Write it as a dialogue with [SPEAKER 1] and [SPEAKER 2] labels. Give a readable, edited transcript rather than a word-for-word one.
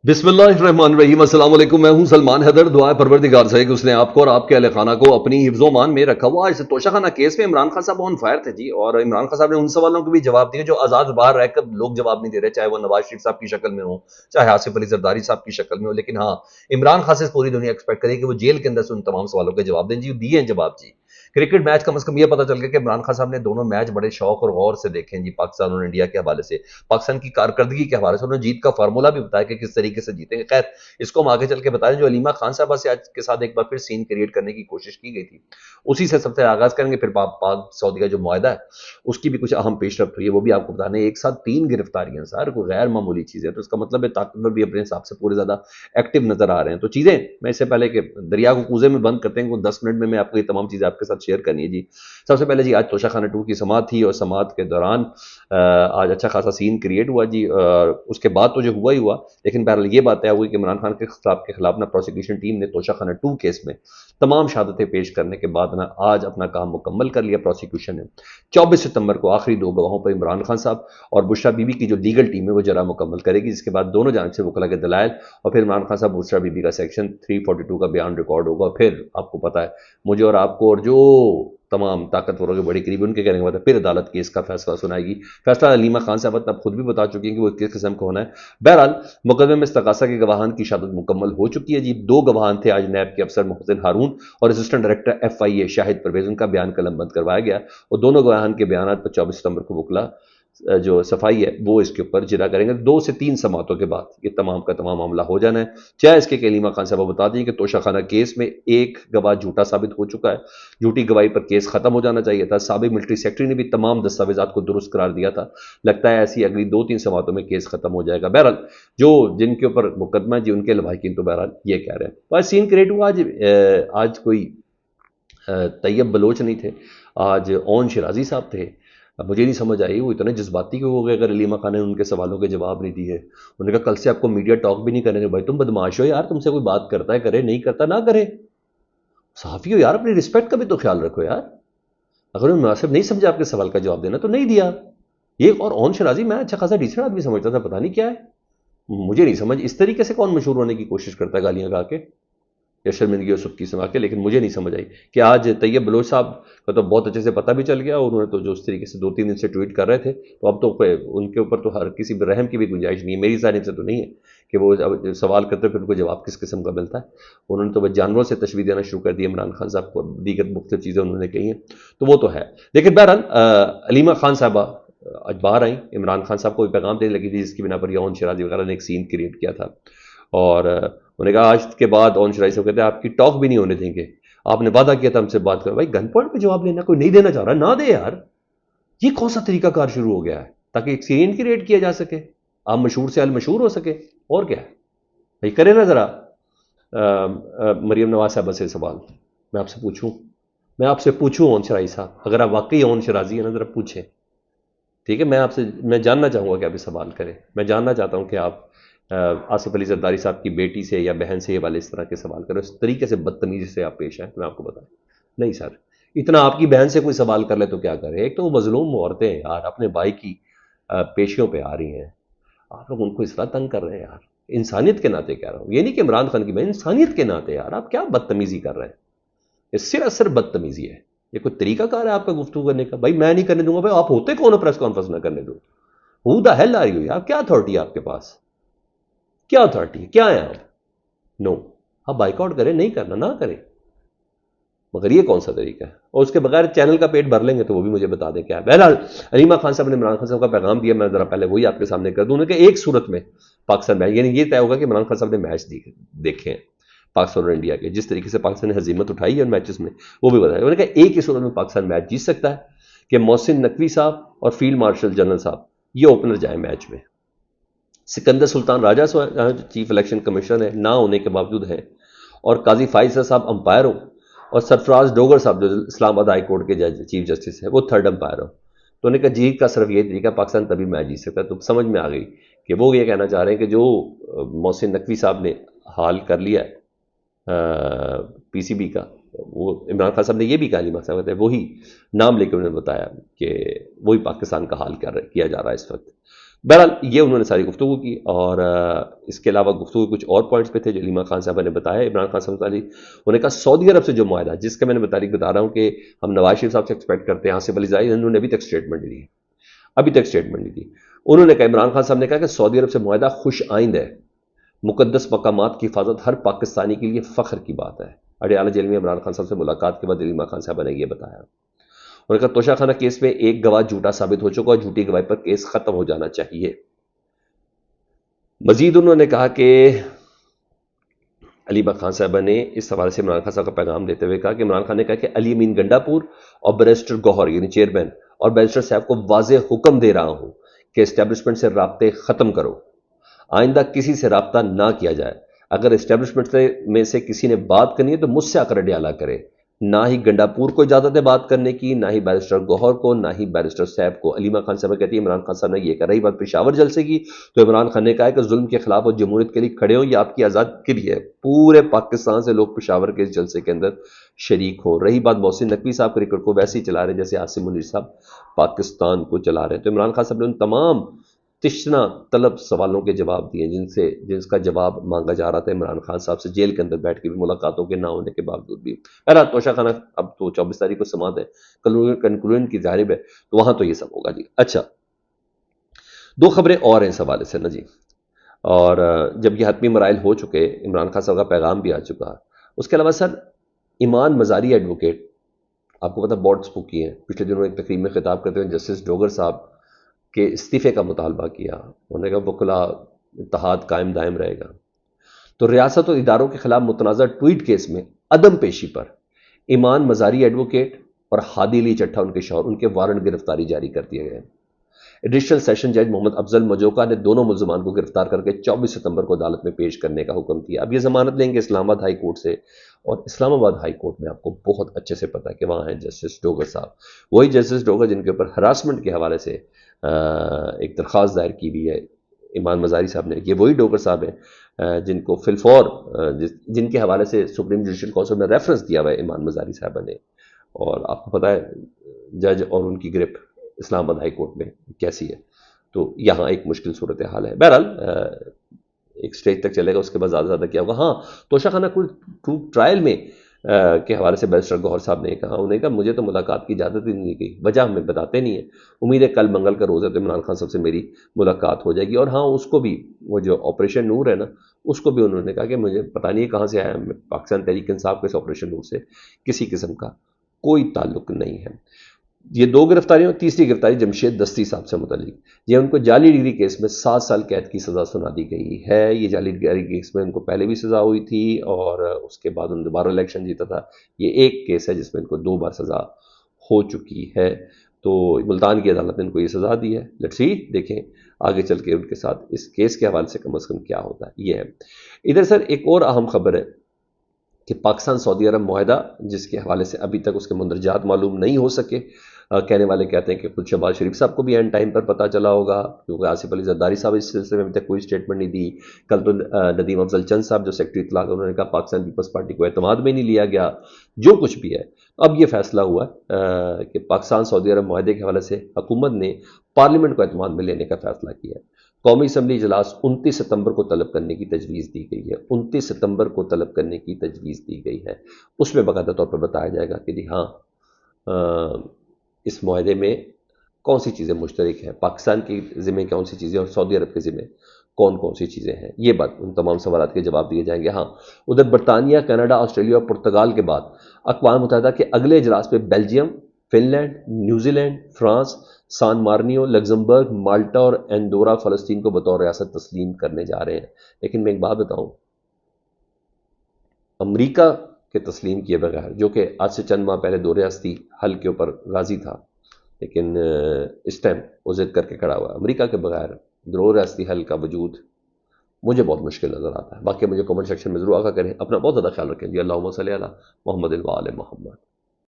[SPEAKER 1] بسم اللہ الرحمن الرحیم، السلام علیکم، میں ہوں سلمان حیدر۔ دعا پروردگار سے کہ اس نے آپ کو اور آپ کے اہل خانہ کو اپنی حفظ و مان میں رکھا ہوا۔ اس توشہ خانہ کیس میں عمران خان صاحب آن فائر تھے جی، اور عمران خان صاحب نے ان سوالوں کے بھی جواب دیے جو آزاد باہر رہ کر لوگ جواب نہیں دے رہے، چاہے وہ نواز شریف صاحب کی شکل میں ہو، چاہے آصف علی زرداری صاحب کی شکل میں ہو۔ لیکن ہاں، عمران خان سے پوری دنیا ایکسپیکٹ کرے کہ وہ جیل کے اندر سے ان تمام سوالوں کے جواب دیں جی، دیے ہیں جواب جی۔ کرکٹ میچ کم از کم یہ پتہ چل گیا کہ عمران خان صاحب نے دونوں میچ بڑے شوق اور غور سے دیکھے ہیں جی، پاکستان اور انڈیا کے حوالے سے، پاکستان کی کارکردگی کے حوالے سے انہوں نے جیت کا فارمولہ بھی بتایا کہ کس طریقے سے جیتیں گے۔ خیر، اس کو ہم آگے چل کے بتائیں۔ جو علیمہ خان صاحبہ سے آج کے ساتھ ایک بار پھر سین کریٹ کرنے کی کوشش کی گئی تھی، اسی سے سب سے آغاز کریں گے، پھر پاک سعودیہ جو معاہدہ ہے اس کی بھی کچھ اہم پیش رفت ہوئی ہے، وہ بھی آپ کو بتانے۔ ایک ساتھ 3 گرفتاریاں سر، کوئی غیر معمولی چیز ہے، تو اس کا مطلب ہے طاقتور بھی اپنے حساب سے پورے زیادہ ایکٹیو نظر آ رہے ہیں۔ تو چیزیں میں اس سے پہلے کہ دریا کو کوزے میں بند کرتے ہیں، 10 منٹ میں آپ کو یہ تمام چیزیں آپ کے ساتھ شیئر کرنی ہے جی۔ سب سے پہلے جی، آج توشہ خانہ 2 کی سماعت تھی، اور سماعت کے دوران آج اچھا خاصا سین کریٹ ہوا جی۔ اس کے بعد تو جو ہوا ہی ہوا، لیکن بہرحال یہ بات ہے ہوئی کہ عمران خان کے خلاف نا پروسیکیوشن ٹیم نے توشہ خانہ 2 کیس میں تمام شہادتیں پیش کرنے کے بعد نا آج اپنا کام مکمل کر لیا پروسیکیوشن نے۔ 24 ستمبر کو آخری 2 گواہوں پر عمران خان صاحب اور بشریٰ بی بی کی جو لیگل ٹیم ہے وہ جرا مکمل کرے گی، جس کے بعد دونوں جانب سے وکلا کے دلائل اور پھر عمران خان صاحب بشریٰ بی بی کا سیکشن 342 کا بیان ریکارڈ ہوگا۔ پھر آپ کو پتہ ہے، مجھے اور آپ کو اور جو تمام طاقتوروں کے بڑے قریب ان کے کہنے کے بعد پھر عدالت کیس کا فیصلہ سنائے گی۔ فیصلہ علیمہ خان صاحب اب خود بھی بتا چکی ہیں کہ وہ کس قسم کا ہونا ہے۔ بہرحال مقدمے میں استغاثہ کے گواہان کی شہادت مکمل ہو چکی ہے جی۔ 2 گواہان تھے آج نیب کے افسر محسن ہارون اور اسسٹنٹ ڈائریکٹر FIA شاہد پرویز، ان کا بیان قلم بند کروایا گیا، اور دونوں گواہان کے بیانات پر 24 ستمبر کو وکلا جو صفائی ہے وہ اس کے اوپر جرا کریں گے۔ 2 سے 3 سماعتوں کے بعد یہ تمام کا تمام معاملہ ہو جانا ہے۔ چاہے اس کے کہ علیمہ خان صاحب بتا دیں کہ توشہ خانہ کیس میں ایک گواہ جھوٹا ثابت ہو چکا ہے، جھوٹی گواہی پر کیس ختم ہو جانا چاہیے تھا۔ سابق ملٹری سیکرٹری نے بھی تمام دستاویزات کو درست قرار دیا تھا، لگتا ہے ایسی اگلی 2-3 سماعتوں میں کیس ختم ہو جائے گا۔ بہرحال جن کے اوپر مقدمہ ہے جی، ان کے لواحقین تو بہرحال یہ کہہ رہے ہیں۔ تو آج سین کریٹ ہوا۔ آج کوئی طیب بلوچ نہیں تھے، آج اون شرازی صاحب تھے۔ مجھے نہیں سمجھ آئی وہ اتنے جذباتی کیوں ہو گئے اگر علیمہ خان نے ان کے سوالوں کے جواب نہیں دیے۔ انہوں نے کہا کل سے آپ کو میڈیا ٹاک بھی نہیں کرنے دیں۔ بھائی تم بدماش ہو یار، تم سے کوئی بات کرتا ہے کرے، نہیں کرتا نہ کرے۔ صحافی ہو یار، اپنی رسپیکٹ کا بھی تو خیال رکھو یار۔ اگر انہوں نے مناسب نہیں سمجھا آپ کے سوال کا جواب دینا تو نہیں دیا۔ یہ اور اون شرازی میں اچھا خاصا ڈیسنٹ آدمی سمجھتا تھا، پتہ نہیں کیا ہے، مجھے نہیں سمجھ اس طریقے سے کون مشہور ہونے کی کوشش کرتا ہے گالیاں گا کے یا شرمندگی اور سبکی سنا کے۔ لیکن مجھے نہیں سمجھ آئی کہ آج طیب بلوچ صاحب کا تو بہت اچھے سے پتہ بھی چل گیا، اور انہوں نے تو جو اس طریقے سے 2-3 دن سے ٹویٹ کر رہے تھے، تو اب تو ان کے اوپر تو ہر کسی رحم کی بھی گنجائش نہیں ہے، میری جانب سے تو نہیں ہے کہ وہ سوال کرتے پھر ان کو جواب کس قسم کا ملتا ہے۔ انہوں نے تو بس جانوروں سے تشبیہ دینا شروع کر دی عمران خان صاحب کو، دیگر مختلف چیزیں انہوں نے کہی ہیں، تو وہ تو ہے۔ لیکن بہرحال علیمہ خان صاحبہ آج باہر آئیں، عمران خان صاحب کو بھی پیغام دینے لگی تھی، جس کی بنا پر یون شرازی وغیرہ نے ایک سین کریٹ کیا تھا، اور انہوں نے کہا آج کے بعد اون شرازی صاحب کہتے ہیں آپ کی ٹاک بھی نہیں ہونے دیں گے، آپ نے وعدہ کیا تھا ہم سے بات کرو۔ بھائی گن پوائنٹ پہ جواب لینا، کوئی نہیں دینا چاہ رہا نہ دے یار، یہ کون سا طریقہ کار شروع ہو گیا ہے تاکہ ایک سین کریٹ کیا جا سکے، آپ مشہور سے المشہور ہو سکے، اور کیا ہے بھائی؟ کرے نا ذرا مریم نواز صاحبہ سے سوال، میں آپ سے پوچھوں اون شرازی صاحب، اگر آپ واقعی اون شرازی ہیں نا ذرا پوچھیں، ٹھیک ہے؟ میں جاننا چاہوں گا کہ آپ یہ سوال کریں، میں جاننا چاہتا ہوں کہ آپ آصف علی زرداری صاحب کی بیٹی سے یا بہن سے یہ والے اس طرح کے سوال کریں، اس طریقے سے بدتمیزی سے آپ پیش آئیں، تو میں آپ کو بتائیں نہیں سر، اتنا آپ کی بہن سے کوئی سوال کر لے تو کیا کرے؟ ایک تو وہ مظلوم عورتیں یار اپنے بھائی کی پیشیوں پہ آ رہی ہیں، آپ لوگ ان کو اس طرح تنگ کر رہے ہیں یار۔ انسانیت کے ناطے کہہ رہا ہوں، یہ نہیں کہ عمران خان کی بہن، انسانیت کے ناطے یار آپ کیا بدتمیزی کر رہے ہیں؟ یہ سراسر بدتمیزی ہے۔ یہ کوئی طریقہ کار ہے آپ کا گفتگو کرنے کا؟ بھائی میں نہیں کرنے دوں گا۔ بھائی آپ ہوتے کون ہو پریس کانفرنس نہ کرنے دو؟ ہو دا ہیل آر یو یار؟ کیا اتھارٹی ہے آپ کے پاس؟ کیا اتھارٹی ہے؟ کیا ہے آپ؟ نو، آپ بائیک آؤٹ کریں، نہیں کرنا نہ کریں، مگر یہ کون سا طریقہ ہے؟ اور اس کے بغیر چینل کا پیٹ بھر لیں گے تو وہ بھی مجھے بتا دیں کیا ہے۔ بہرحال علیمہ خان صاحب نے عمران خان صاحب کا پیغام دیا، میں ذرا پہلے وہی آپ کے سامنے کر دوں کہ ایک صورت میں پاکستان میچ، یعنی یہ طے ہوگا کہ عمران خان صاحب نے میچ دیکھے ہیں پاکستان اور انڈیا کے، جس طریقے سے پاکستان نے ہزیمت اٹھائی ہے ان میچز میں، وہ بھی بتایا۔ انہوں نے کہا ایک ہی صورت میں پاکستان میچ جیت سکتا ہے کہ محسن نقوی صاحب اور فیلڈ مارشل جنرل صاحب یہ اوپنر جائیں میچ میں۔ سکندر سلطان راجہ چیف الیکشن کمیشنر ہے، نہ ہونے کے باوجود ہیں، اور قاضی فائز صاحب امپائر ہوں، اور سرفراز ڈوگر صاحب جو اسلام آباد ہائی کورٹ کے چیف جسٹس ہے وہ تھرڈ امپائر ہو۔ تو انہوں نے کہا جیت کا صرف یہ طریقہ پاکستان تبھی میچ جیت سکتا ہے۔ تو سمجھ میں آ گئی کہ وہ یہ کہنا چاہ رہے ہیں کہ جو محسن نقوی صاحب نے حال کر لیا ہے PCB کا، وہ عمران خان صاحب نے یہ بھی کہا، علیمہ صاحب کہتے ہیں وہی نام لے کے انہوں نے بتایا کہ وہی پاکستان کا حال کیا جا رہا ہے اس وقت۔ بہرحال یہ انہوں نے ساری گفتگو کی، اور اس کے علاوہ گفتگو کچھ اور پوائنٹس پہ تھے جو علیمہ خان صاحبہ نے بتایا. عمران خان صاحب علی انہوں نے کہا سعودی عرب سے جو معاہدہ جس کا میں نے بتا رہا ہوں کہ ہم نواز شریف صاحب سے ایکسپیکٹ کرتے ہیں، آصف علی زاہد انہوں نے ابھی تک اسٹیٹمنٹ نہیں دی، ابھی تک اسٹیٹمنٹ نہیں دی. انہوں نے کہا، عمران خان صاحب نے کہا کہ سعودی عرب سے معاہدہ خوش آئند ہے، مقدس مقامات کی حفاظت ہر پاکستانی کے لیے فخر کی بات ہے. اڈیالہ جیل میں عمران خان صاحب سے ملاقات کے بعد علیمہ خان صاحبہ نے یہ بتایا. انہوں نے کہا توشہ خانہ کیس میں ایک گواہ جھوٹا ثابت ہو چکا اور جھوٹی گواہی پر کیس ختم ہو جانا چاہیے. مزید انہوں نے کہا کہ علیمہ خان صاحبہ نے اس حوالے سے عمران خان صاحب کا پیغام دیتے ہوئے کہا کہ عمران خان نے کہا کہ علی امین گنڈاپور اور بیرسٹر گوہر یعنی چیئرمین اور بیرسٹر صاحب کو واضح حکم دے رہا ہوں کہ اسٹیبلشمنٹ سے رابطے ختم کرو، آئندہ کسی سے رابطہ نہ کیا جائے. اگر اسٹیبلشمنٹ میں سے کسی نے بات کرنی ہے تو مجھ سے آ کر اڈیالہ کرے. نہ ہی گنڈاپور کو اجازت ہے بات کرنے کی، نہ ہی بیرسٹر گوہر کو، نہ ہی بیرسٹر صاحب کو. علیمہ خان صاحب کہتی ہے عمران خان صاحب نے یہ کہا. رہی بات پشاور جلسے کی تو عمران خان نے کہا کہ ظلم کے خلاف اور جمہوریت کے لیے کھڑے ہوں، یہ آپ کی آزادی کے لیے ہے. پورے پاکستان سے لوگ پشاور کے اس جلسے کے اندر شریک ہوں. رہی بات محسن نقوی صاحب کرکٹ کو ویسے ہی چلا رہے ہیں جیسے عاصم منیر صاحب پاکستان کو چلا رہے ہیں. تو عمران خان صاحب نے ان تمام تشنا طلب سوالوں کے جواب دیے جن کا جواب مانگا جا رہا تھا عمران خان صاحب سے جیل کے اندر بیٹھ کے بھی، ملاقاتوں کے نہ ہونے کے باوجود بھی. توشہ خانہ اب تو 24 تاریخ کو سماعت ہے، کنکلوژن کی جانب ہے، تو وہاں تو یہ سب ہوگا جی. اچھا، دو خبریں اور ہیں اس حوالے سے نا جی. اور جب یہ حتمی مراحل ہو چکے، عمران خان صاحب کا پیغام بھی آ چکا. اس کے علاوہ سر ایمان مزاری ایڈوکیٹ، آپ کو پتہ بورڈ سپوکی ہیں، پچھلے دنوں ایک تقریب میں خطاب کرتے ہوئے جسٹس ڈوگر صاحب کے استعفے کا مطالبہ کیا. انہوں نے کہا وکلا اتحاد قائم دائم رہے گا. تو ریاست اور اداروں کے خلاف متنازع ٹویٹ کیس میں عدم پیشی پر ایمان مزاری ایڈوکیٹ اور ہادی علی چٹھا ان کے شوہر، ان کے وارنٹ گرفتاری جاری کر دیے گئے. ایڈیشنل سیشن جج محمد افضل مجوکا نے دونوں ملزمان کو گرفتار کر کے 24 ستمبر کو عدالت میں پیش کرنے کا حکم دیا. اب یہ ضمانت لیں گے اسلام آباد ہائی کورٹ سے، اور اسلام آباد ہائی کورٹ میں آپ کو بہت اچھے سے پتا ہے کہ وہاں ہیں جسٹس ڈوگر صاحب، وہی جسٹس ڈوگر جن کے اوپر ہراسمنٹ کے حوالے سے ایک درخواست دائر کی ہوئی ہے ایمان مزاری صاحب نے. یہ وہی ڈوگر صاحب ہیں جن کو فلفور جن کے حوالے سے سپریم جوڈیشل کونسل میں ریفرنس دیا ہوا ہے ایمان مزاری صاحبہ نے. اور آپ کو پتہ ہے جج اور ان کی گرپ اسلام آباد ہائی کورٹ میں کیسی ہے. تو یہاں ایک مشکل صورتحال ہے. بہرحال ایک سٹیج تک چلے گا، اس کے بعد زیادہ کیا ہوگا. ہاں، توشہ خانہ ٹرائل میں کے حوالے سے بیرسٹر گوہر صاحب نے کہا، انہوں نے کہا مجھے تو ملاقات کی اجازت ہی نہیں گئی، وجہ ہمیں بتاتے نہیں ہیں. امید ہے کل منگل کا روز ہے تو عمران خان صاحب سے میری ملاقات ہو جائے گی. اور ہاں، اس کو بھی وہ جو آپریشن نور ہے نا، اس کو بھی انہوں نے کہا کہ مجھے پتہ نہیں کہاں سے آیا، پاکستان تحریک انصاف کے اس آپریشن نور سے کسی قسم کا کوئی تعلق نہیں ہے. یہ دو گرفتاریاں، تیسری گرفتاری جمشید دستی صاحب سے متعلق، یہ ان کو جعلی ڈگری کیس میں 7 سال قید کی سزا سنا دی گئی ہے. یہ جعلی ڈگری کیس میں ان کو پہلے بھی سزا ہوئی تھی اور اس کے بعد انہوں نے دوبارہ الیکشن جیتا تھا. یہ ایک کیس ہے جس میں ان کو 2 بار سزا ہو چکی ہے. تو ملتان کی عدالت نے ان کو یہ سزا دی ہے. لیٹس سی، دیکھیں آگے چل کے ان کے ساتھ اس کیس کے حوالے سے کم از کم کیا ہوتا ہے. یہ ہے. ادھر سر ایک اور اہم خبر ہے کہ پاکستان سعودی عرب معاہدہ جس کے حوالے سے ابھی تک اس کے مندرجات معلوم نہیں ہو سکے. کہنے والے کہتے ہیں کہ خود شہباز شریف صاحب کو بھی اینڈ ٹائم پر پتہ چلا ہوگا، کیونکہ آصف علی زرداری صاحب اس سلسلے میں ابھی تک کوئی اسٹیٹمنٹ نہیں دی. کل تو ندیم افضل چند صاحب جو سیکرٹری اطلاع، انہوں نے کہا پاکستان پیپلز پارٹی کو اعتماد میں نہیں لیا گیا. جو کچھ بھی ہے، اب یہ فیصلہ ہوا کہ پاکستان سعودی عرب معاہدے کے حوالے سے حکومت نے پارلیمنٹ کو اعتماد میں لینے کا فیصلہ کیا ہے. قومی اسمبلی اجلاس 29 ستمبر کو طلب کرنے کی تجویز دی گئی ہے. 29 ستمبر کو طلب کرنے کی تجویز دی گئی ہے. اس میں باقاعدہ طور پر بتایا جائے گا کہ جی ہاں، اس معاہدے میں کون سی چیزیں مشترک ہیں، پاکستان کی ذمہ کون سی چیزیں اور سعودی عرب کے ذمہ کون سی چیزیں ہیں. یہ بات، ان تمام سوالات کے جواب دیے جائیں گے. ہاں، ادھر برطانیہ، کینیڈا، آسٹریلیا اور پرتگال کے بعد اقوام متحدہ کے اگلے اجلاس پہ Belgium, Finland, New Zealand, France, San Marino, Luxembourg, Malta اور ایندورا فلسطین کو بطور ریاست تسلیم کرنے جا رہے ہیں. لیکن میں ایک بات بتاؤں، امریکہ کے تسلیم کیے بغیر، جو کہ آج سے چند ماہ پہلے 2 ریاستی حل کے اوپر راضی تھا، لیکن اس ٹائم وہ ضد کر کے کھڑا ہوا. امریکہ کے بغیر 2 ریاستی حل کا وجود مجھے بہت مشکل نظر آتا ہے. باقی مجھے کمنٹ سیکشن میں ضرور آگاہ کریں. اپنا بہت زیادہ خیال رکھیں جی. اللہم صلی علی محمد و آل محمد.